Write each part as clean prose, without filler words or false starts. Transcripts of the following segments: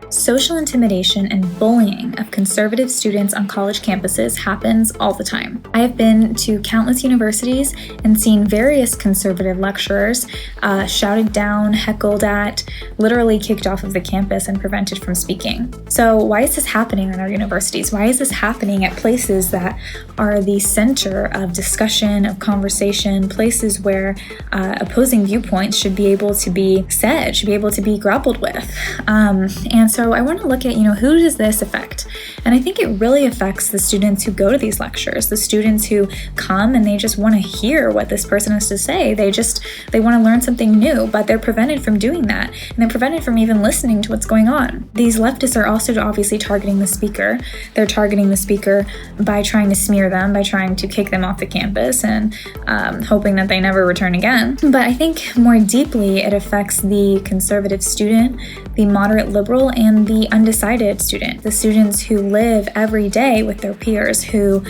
Social intimidation and bullying of conservative students on college campuses happens all the time. I have been to countless universities and seen various conservative lecturers shouted down, heckled at, literally kicked off of the campus and prevented from speaking. So why is this happening in our universities? Why is this happening at places that are the center of discussion, of conversation, places where opposing viewpoints should be able to be said, should be able to be grappled with? And so I want to look at, who does this affect? And I think it really affects the students who go to these lectures, the students who come and they just want to hear what this person has to say. They want to learn something new, but they're prevented from doing that. And they're prevented from even listening to what's going on. These leftists are also obviously targeting the speaker. They're targeting the speaker by trying to smear them, by trying to kick them off the campus and hoping that they never return again. But I think more deeply it affects the conservative student, the moderate liberal, and the undecided student, the students who live every day with their peers, who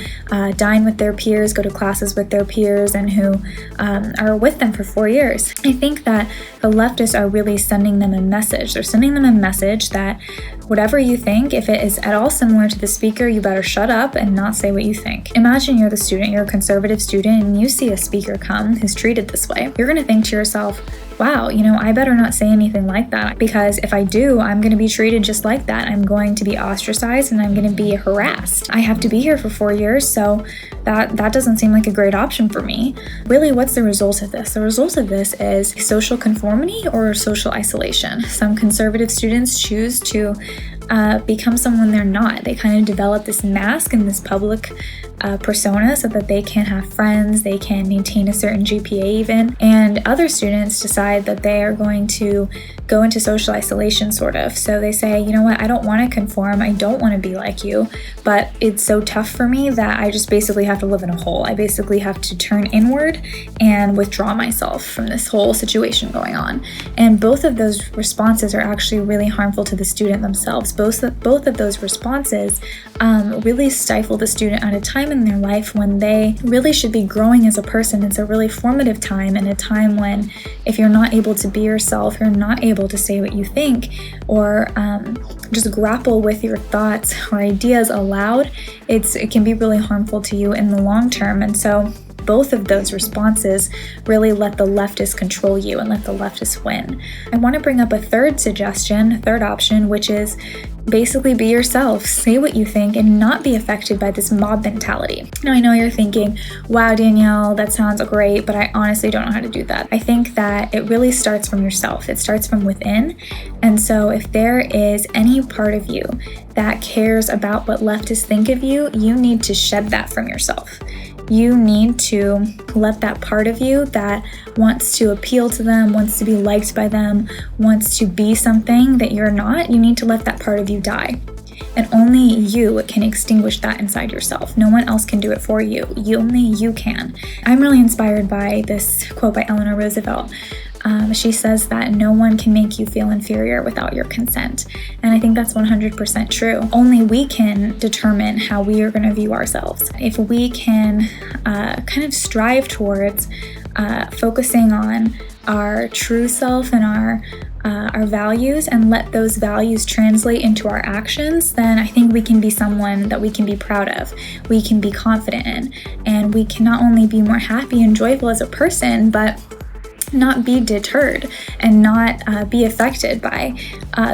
dine with their peers, go to classes with their peers, and who are with them for 4 years. I think that the leftists are really sending them a message. They're sending them a message that whatever you think, if it is at all similar to the speaker, you better shut up and not say what you think. Imagine you're the student, you're a conservative student, and you see a speaker come who's treated this way. You're going to think to yourself, wow, I better not say anything like that, because if I do, I'm going to be treated just like that. I'm going to be ostracized and I'm going to be harassed. I have to be here for 4 years, so that doesn't seem like a great option for me. Really, what's the result of this? The result of this is social conformity or social isolation. Some conservative students choose to become someone they're not. They kind of develop this mask and this public persona so that they can have friends, they can maintain a certain GPA even, and other students decide that they are going to go into social isolation sort of. So they say, you know what, I don't want to conform, I don't want to be like you, but it's so tough for me that I just basically have to live in a hole. I basically have to turn inward and withdraw myself from this whole situation going on. And both of those responses are actually really harmful to the student themselves. Both of those responses really stifle the student at a time in their life when they really should be growing as a person. It's a really formative time, and a time when if you're not able to be yourself, you're not able to say what you think, or just grapple with your thoughts or ideas aloud, it can be really harmful to you in the long term. And so both of those responses really let the leftists control you and let the leftists win. I want to bring up a third suggestion, a third option, which is basically be yourself, say what you think, and not be affected by this mob mentality. Now, I know you're thinking, wow, Danielle, that sounds great, but I honestly don't know how to do that. I think that it really starts from yourself. It starts from within. And so if there is any part of you that cares about what leftists think of you, you need to shed that from yourself. You need to let that part of you that wants to appeal to them, wants to be liked by them, wants to be something that you're not, you need to let that part of you die. And only you can extinguish that inside yourself. No one else can do it for you. Only you can. I'm really inspired by this quote by Eleanor Roosevelt. She says that no one can make you feel inferior without your consent. And I think that's 100% true. Only we can determine how we are going to view ourselves. If we can kind of strive towards focusing on our true self and our values, and let those values translate into our actions, then I think we can be someone that we can be proud of, we can be confident in, and we can not only be more happy and joyful as a person, but not be deterred and not be affected by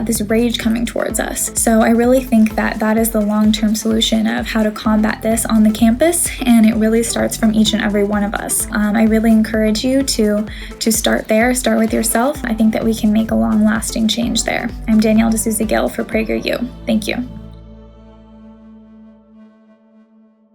this rage coming towards us. So I really think that that is the long-term solution of how to combat this on the campus, and it really starts from each and every one of us. I really encourage you to start there, start with yourself. I think that we can make a long-lasting change there. I'm Danielle D'Souza Gill for PragerU. Thank you.